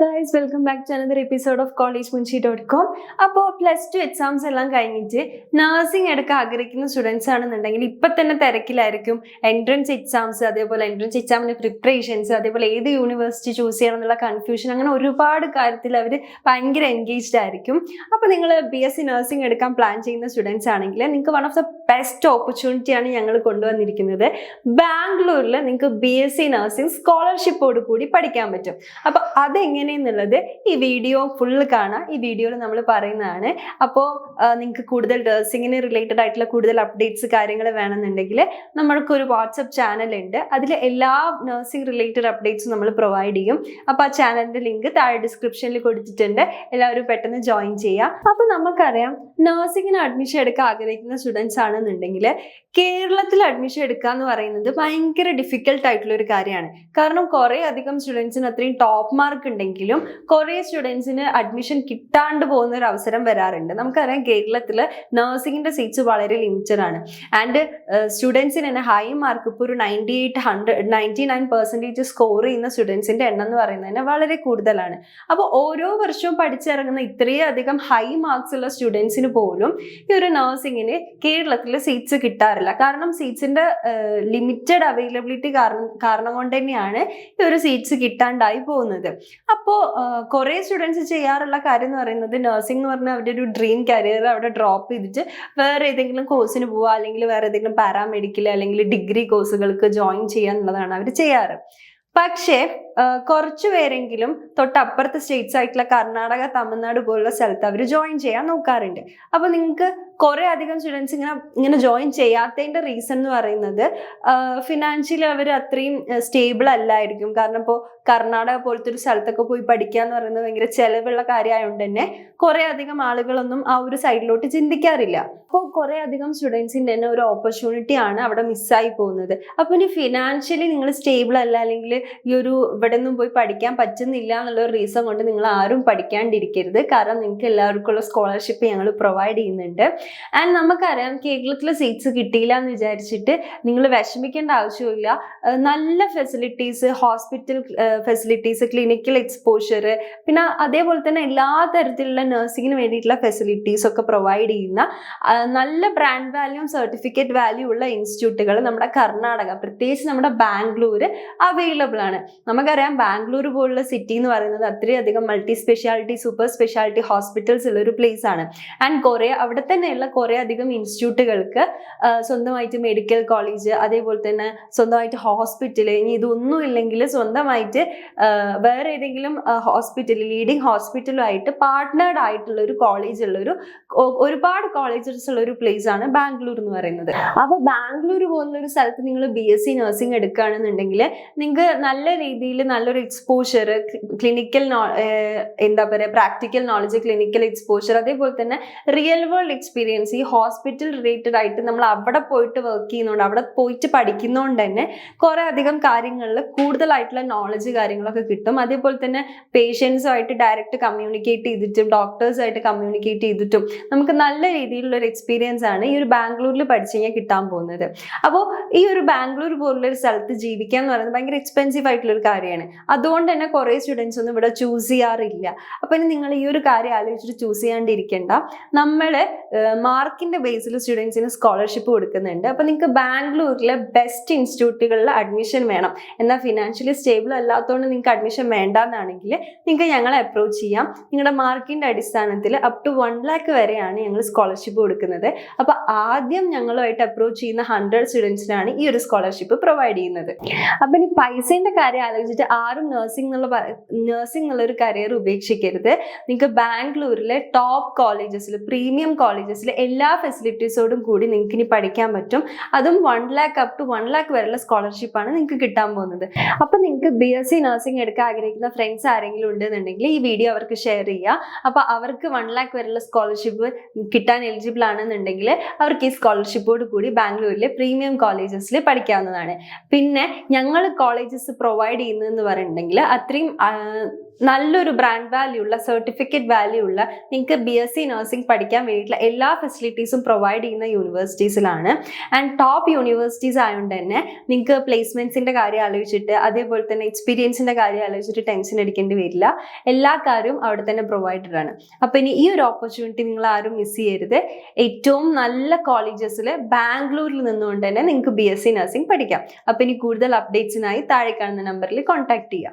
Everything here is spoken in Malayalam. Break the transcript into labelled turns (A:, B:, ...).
A: guys, welcome back to another episode of collegemunshi.com. അപ്പോൾ +2 എക്സാംസ് എല്ലാം കഴിഞ്ഞിട്ട് നഴ്സിംഗ് എടുക്കാൻ ആഗ്രഹിക്കുന്ന സ്റ്റുഡൻസ് ആണെന്നുണ്ടെങ്കിൽ ഇപ്പം തന്നെ തിരക്കിലായിരിക്കും. എൻട്രൻസ് എക്സാംസ്, അതേപോലെ എൻട്രൻസ് എക്സാമിന് പ്രിപ്പറേഷൻസ്, അതേപോലെ ഏത് യൂണിവേഴ്സിറ്റി ചൂസ് ചെയ്യണം എന്നുള്ള കൺഫ്യൂഷൻ, അങ്ങനെ ഒരുപാട് കാര്യത്തിൽ അവർ ഭയങ്കര എൻഗേജ്ഡ് ആയിരിക്കും. അപ്പോൾ നിങ്ങൾ BSc നഴ്സിംഗ് എടുക്കാൻ പ്ലാൻ ചെയ്യുന്ന സ്റ്റുഡൻസ് ആണെങ്കിൽ നിങ്ങൾക്ക് വൺ ഓഫ് ദ ബെസ്റ്റ് ഓപ്പർച്യൂണിറ്റിയാണ് ഞങ്ങൾ കൊണ്ടുവന്നിരിക്കുന്നത്. ബാംഗ്ലൂരിൽ നിങ്ങൾക്ക് BSc നഴ്സിംഗ് സ്കോളർഷിപ്പോട് കൂടി പഠിക്കാൻ പറ്റും. അപ്പോൾ അതെങ്ങനെയെന്നുള്ളത് ഈ വീഡിയോ ഫുള്ള് കാണാം. ഈ വീഡിയോയിൽ നമ്മൾ പറയുന്നതാണ്. അപ്പോൾ നിങ്ങൾക്ക് കൂടുതൽ നഴ്സിങ്ങിന് റിലേറ്റഡ് ആയിട്ടുള്ള കൂടുതൽ അപ്ഡേറ്റ്സ് കാര്യങ്ങൾ വേണമെന്നുണ്ടെങ്കിൽ നമ്മൾക്കൊരു വാട്സപ്പ് ചാനലുണ്ട്. അതിൽ എല്ലാ നഴ്സിംഗ് റിലേറ്റഡ് അപ്ഡേറ്റ്സും നമ്മൾ പ്രൊവൈഡ് ചെയ്യും. അപ്പോൾ ആ ചാനലിൻ്റെ ലിങ്ക് താഴെ ഡിസ്ക്രിപ്ഷനിൽ കൊടുത്തിട്ടുണ്ട്. എല്ലാവരും പെട്ടെന്ന് ജോയിൻ ചെയ്യാം. അപ്പോൾ നമുക്കറിയാം, നഴ്സിങ്ങിന് അഡ്മിഷൻ എടുക്കാൻ ആഗ്രഹിക്കുന്ന സ്റ്റുഡൻസ് ആണെന്നുണ്ടെങ്കിൽ കേരളത്തിൽ അഡ്മിഷൻ എടുക്കുക എന്ന് പറയുന്നത് ഭയങ്കര ഡിഫിക്കൽട്ട് ആയിട്ടുള്ള ഒരു കാര്യമാണ്. കാരണം കുറേ അധികം സ്റ്റുഡൻസിന് അത്രയും ടോപ്പ് മാർക്ക് ഉണ്ടെങ്കിലും കുറേ സ്റ്റുഡൻസിന് അഡ്മിഷൻ കിട്ടാണ്ട് പോകുന്ന ഒരു അവസരം വരാറുണ്ട്. നമുക്കറിയാം, കേരളത്തിൽ നഴ്സിംഗിന്റെ സീറ്റ്സ് വളരെ ലിമിറ്റഡ് ആണ്. ആൻഡ് സ്റ്റുഡൻസിന് തന്നെ ഹൈ മാർക്ക്, ഇപ്പോൾ ഒരു 99% സ്കോർ ചെയ്യുന്ന സ്റ്റുഡൻസിന്റെ എണ്ണം എന്ന് പറയുന്നത് തന്നെ വളരെ കൂടുതലാണ്. അപ്പോൾ ഓരോ വർഷവും പഠിച്ചിറങ്ങുന്ന ഇത്രയും അധികം ഹൈ മാർക്സ് ഉള്ള സ്റ്റുഡൻസിന് പോലും ഈ ഒരു നഴ്സിംഗിന് കേരളത്തിൽ സീറ്റ്സ് കിട്ടാറില്ല. കാരണം സീറ്റ്സിന്റെ ലിമിറ്റഡ് അവൈലബിലിറ്റി കാരണം കൊണ്ട് തന്നെയാണ് ഈ ഒരു സീറ്റ്സ് കിട്ടാണ്ടായി പോകുന്നത്. അപ്പോൾ കുറേ സ്റ്റുഡൻസ് ചെയ്യാറുള്ള കാര്യം എന്ന് പറയുന്നത്, നഴ്സിംഗ് എന്ന് പറഞ്ഞാൽ അവരുടെ ഒരു ഡ്രീം കരിയർ അവിടെ ഡ്രോപ്പ് ചെയ്തിട്ട് വേറെ ഏതെങ്കിലും കോഴ്സിന് പോവുക, അല്ലെങ്കിൽ വേറെ ഏതെങ്കിലും പാരാമെഡിക്കൽ അല്ലെങ്കിൽ ഡിഗ്രി കോഴ്സുകൾക്ക് ജോയിൻ ചെയ്യുക എന്നുള്ളതാണ് അവർ ചെയ്യാറ്. പക്ഷേ കുറച്ചു പേരെങ്കിലും തൊട്ടപ്പുറത്തെ സ്റ്റേറ്റ്സ് ആയിട്ടുള്ള കർണാടക, തമിഴ്നാട് പോലുള്ള സ്ഥലത്ത് അവർ ജോയിൻ ചെയ്യാൻ നോക്കാറുണ്ട്. അപ്പോൾ നിങ്ങൾക്ക് കുറേ അധികം സ്റ്റുഡൻസ് ഇങ്ങനെ ജോയിൻ ചെയ്യാത്തതിൻ്റെ റീസൺ എന്ന് പറയുന്നത്, ഫിനാൻഷ്യലി അവർ അത്രയും സ്റ്റേബിൾ അല്ലായിരിക്കും. കാരണം ഇപ്പോൾ കർണാടക പോലത്തെ ഒരു സ്ഥലത്തൊക്കെ പോയി പഠിക്കുക എന്ന് പറയുന്നത് ഭയങ്കര ചിലവുള്ള കാര്യമായതുകൊണ്ട് തന്നെ കുറേ അധികം ആളുകളൊന്നും ആ ഒരു സൈഡിലോട്ട് ചിന്തിക്കാറില്ല. അപ്പോൾ കുറേ അധികം സ്റ്റുഡൻസിൻ്റെ തന്നെ ഒരു ഓപ്പർച്യൂണിറ്റി ആണ് അവിടെ മിസ്സായി പോകുന്നത്. അപ്പോൾ ഇനി ഫിനാൻഷ്യലി നിങ്ങൾ സ്റ്റേബിൾ അല്ല, അല്ലെങ്കിൽ ഈ ഒരു ഇവിടെ നിന്നും പോയി പഠിക്കാൻ പറ്റുന്നില്ല എന്നുള്ള ഒരു റീസൺ കൊണ്ട് നിങ്ങൾ ആരും പഠിക്കാണ്ടിരിക്കരുത്. കാരണം നിങ്ങൾക്ക് എല്ലാവർക്കുള്ള സ്കോളർഷിപ്പ് ഞങ്ങൾ പ്രൊവൈഡ് ചെയ്യുന്നുണ്ട്. ആൻഡ് നമുക്കറിയാം, കേരളത്തിലെ സീറ്റ്സ് കിട്ടിയില്ല എന്ന് വിചാരിച്ചിട്ട് നിങ്ങൾ വിഷമിക്കേണ്ട ആവശ്യമില്ല. നല്ല facilities, hospital facilities, clinical exposure, പിന്നെ അതേപോലെ തന്നെ എല്ലാ തരത്തിലുള്ള നഴ്സിങ്ങിന് വേണ്ടിയിട്ടുള്ള ഫെസിലിറ്റീസ് ഒക്കെ പ്രൊവൈഡ് ചെയ്യുന്ന നല്ല ബ്രാൻഡ് വാല്യൂ, സർട്ടിഫിക്കറ്റ് വാല്യൂ ഉള്ള ഇൻസ്റ്റിറ്റ്യൂട്ടുകൾ നമ്മുടെ കർണാടക, പ്രത്യേകിച്ച് നമ്മുടെ ബാംഗ്ലൂർ അവൈലബിൾ ആണ്. നമുക്കറിയാം, ബാംഗ്ലൂർ പോലുള്ള സിറ്റി എന്ന് പറയുന്നത് അത്രയധികം multi speciality, super speciality hospitals ഉള്ള ഒരു പ്ലേസ് ആണ്. ആൻഡ് അവിടെ തന്നെയുള്ള കുറേ അധികം ഇൻസ്റ്റിറ്റ്യൂട്ടുകൾക്ക് സ്വന്തമായിട്ട് മെഡിക്കൽ കോളേജ്, അതേപോലെ തന്നെ സ്വന്തമായിട്ട് ഹോസ്പിറ്റൽ, ഇനി ഇതൊന്നും ഇല്ലെങ്കിൽ സ്വന്തമായിട്ട് വേറെ ഏതെങ്കിലും ഹോസ്പിറ്റൽ, ലീഡിങ് ഹോസ്പിറ്റലുമായിട്ട് പാർട്ട്നേർഡ് ആയിട്ടുള്ള ഒരു കോളേജ് ഉള്ളൊരു ഒരുപാട് കോളേജസ് ഉള്ള ഒരു പ്ലേസ് ആണ് ബാംഗ്ലൂർ എന്ന് പറയുന്നത്. അപ്പോൾ ബാംഗ്ലൂർ പോലുള്ള ഒരു സ്ഥലത്ത് നിങ്ങൾ BSc നഴ്സിംഗ് എടുക്കുകയാണെന്നുണ്ടെങ്കിൽ നിങ്ങൾക്ക് നല്ല രീതിയിൽ നല്ലൊരു എക്സ്പോഷർ, ക്ലിനിക്കൽ എന്താ പറയുക, പ്രാക്ടിക്കൽ നോളജ്, ക്ലിനിക്കൽ എക്സ്പോഷർ, അതേപോലെ തന്നെ റിയൽ വേൾഡ് എക്സ്പീരിയൻസ്, ഈ ഹോസ്പിറ്റൽ റിലേറ്റഡ് ആയിട്ട് നമ്മൾ അവിടെ പോയിട്ട് വർക്ക് ചെയ്യുന്നതുകൊണ്ട്, അവിടെ പോയിട്ട് പഠിക്കുന്നതുകൊണ്ട് തന്നെ കുറേ അധികം കാര്യങ്ങളിൽ കൂടുതലായിട്ടുള്ള നോളജ് കാര്യങ്ങളൊക്കെ കിട്ടും. അതേപോലെ തന്നെ പേഷ്യൻസുമായിട്ട് ഡയറക്റ്റ് കമ്മ്യൂണിക്കേറ്റ് ചെയ്തിട്ടും ഡോക്ടേഴ്സായിട്ട് കമ്മ്യൂണിക്കേറ്റ് ചെയ്തിട്ടും നമുക്ക് നല്ല രീതിയിലുള്ള ഒരു എക്സ്പീരിയൻസ് ആണ് ഈ ഒരു ബാംഗ്ലൂരിൽ പഠിച്ചു കഴിഞ്ഞാൽ കിട്ടാൻ പോകുന്നത്. അപ്പോൾ ഈ ഒരു ബാംഗ്ലൂർ പോലുള്ള ഒരു സ്ഥലത്ത് ജീവിക്കുക എന്ന് പറയുന്നത് ഭയങ്കര എക്സ്പെൻസീവ് ആയിട്ടുള്ള ഒരു കാര്യമാണ്. അതുകൊണ്ട് തന്നെ കുറേ സ്റ്റുഡൻസ് ഒന്നും ഇവിടെ ചൂസ് ചെയ്യാറില്ല. അപ്പോൾ ഇനി നിങ്ങൾ ഈ ഒരു കാര്യം ആലോചിച്ചിട്ട് ചൂസ് ചെയ്യാണ്ടിരിക്കേണ്ട. നമ്മൾ മാർക്കിന്റെ ബേസിൽ സ്റ്റുഡൻസിന് സ്കോളർഷിപ്പ് കൊടുക്കുന്നുണ്ട്. അപ്പോൾ നിങ്ങൾക്ക് ബാംഗ്ലൂരിലെ ബെസ്റ്റ് ഇൻസ്റ്റിറ്റ്യൂട്ടുകളിൽ അഡ്മിഷൻ വേണം, എന്നാൽ ഫിനാൻഷ്യലി സ്റ്റേബിൾ അല്ലാത്തതുകൊണ്ട് നിങ്ങൾക്ക് അഡ്മിഷൻ വേണ്ടെന്നാണെങ്കിൽ നിങ്ങൾക്ക് ഞങ്ങളെ അപ്രോച്ച് ചെയ്യാം. നിങ്ങളുടെ മാർക്കിന്റെ അടിസ്ഥാനത്തിൽ അപ് ടു 1 lakh വരെയാണ് ഞങ്ങൾ സ്കോളർഷിപ്പ് കൊടുക്കുന്നത്. അപ്പോൾ ആദ്യം ഞങ്ങളുമായിട്ട് അപ്രോച്ച് ചെയ്യുന്ന 100 സ്റ്റുഡൻസിനാണ് ഈ ഒരു സ്കോളർഷിപ്പ് പ്രൊവൈഡ് ചെയ്യുന്നത്. അപ്പം ഇനി പൈസേൻ്റെ കാര്യം ആലോചിച്ചിട്ട് ആരും നഴ്സിംഗ് എന്നുള്ള ഒരു കരിയർ ഉപേക്ഷിക്കരുത്. നിങ്ങൾക്ക് ബാംഗ്ലൂരിലെ ടോപ്പ് കോളേജസിൽ, പ്രീമിയം കോളേജസിൽ എല്ലാ ഫെസിലിറ്റീസോടും കൂടി നിങ്ങൾക്ക് ഇനി പഠിക്കാൻ പറ്റും. അതും 1 lakh അപ് ടു 1 lakh വരെയുള്ള സ്കോളർഷിപ്പാണ് നിങ്ങൾക്ക് കിട്ടാൻ പോകുന്നത്. അപ്പം നിങ്ങൾക്ക് BSc നഴ്സിംഗ് എടുക്കാൻ ആഗ്രഹിക്കുന്ന ഫ്രണ്ട്സ് ആരെങ്കിലും ഉണ്ടെന്നുണ്ടെങ്കിൽ ഈ വീഡിയോ അവർക്ക് ഷെയർ ചെയ്യുക. അപ്പോൾ അവർക്ക് 1 lakh വരെയുള്ള സ്കോളർഷിപ്പ് കിട്ടാൻ എലിജിബിൾ ആണെന്നുണ്ടെങ്കിൽ അവർക്ക് ഈ സ്കോളർഷിപ്പോട് കൂടി ബാംഗ്ലൂരിലെ പ്രീമിയം കോളേജസിൽ പഠിക്കാവുന്നതാണ്. പിന്നെ ഞങ്ങൾ കോളേജസ് പ്രൊവൈഡ് ചെയ്യുന്നതെന്ന് പറയുന്നുണ്ടെങ്കിൽ അത്രയും നല്ലൊരു ബ്രാൻഡ് വാല്യൂ ഉള്ള സർട്ടിഫിക്കറ്റ് വാല്യൂ ഉള്ള നിങ്ങൾക്ക് BSc നഴ്സിംഗ് പഠിക്കാൻ വേണ്ടിയിട്ടുള്ള എല്ലാ ഫെസിലിറ്റീസും പ്രൊവൈഡ് ചെയ്യുന്ന യൂണിവേഴ്സിറ്റീസിലാണ്. ആൻഡ് ടോപ്പ് യൂണിവേഴ്സിറ്റീസ് ആയതുകൊണ്ട് തന്നെ നിങ്ങൾക്ക് പ്ലേസ്മെന്റ്സിന്റെ കാര്യം ആലോചിച്ചിട്ട് അതേപോലെ തന്നെ എക്സ്പീരിയൻസിന്റെ കാര്യം ആലോചിച്ചിട്ട് ടെൻഷൻ അടിക്കേണ്ടി വരില്ല. എല്ലാ കാര്യവും അവിടെ തന്നെ പ്രൊവൈഡഡ് ആണ്. അപ്പൊ ഇനി ഈ ഒരു ഓപ്പർച്യൂണിറ്റി നിങ്ങൾ ആരും മിസ് ചെയ്യരുത്. ഏറ്റവും നല്ല കോളേജസിൽ ബാംഗ്ലൂരിൽ നിന്നുകൊണ്ട് തന്നെ നിങ്ങൾക്ക് BSc നഴ്സിംഗ് പഠിക്കാം. അപ്പൊ ഇനി കൂടുതൽ അപ്ഡേറ്റ്സിനായി താഴെ കാണുന്ന നമ്പറിൽ കോൺടാക്ട് ചെയ്യാം.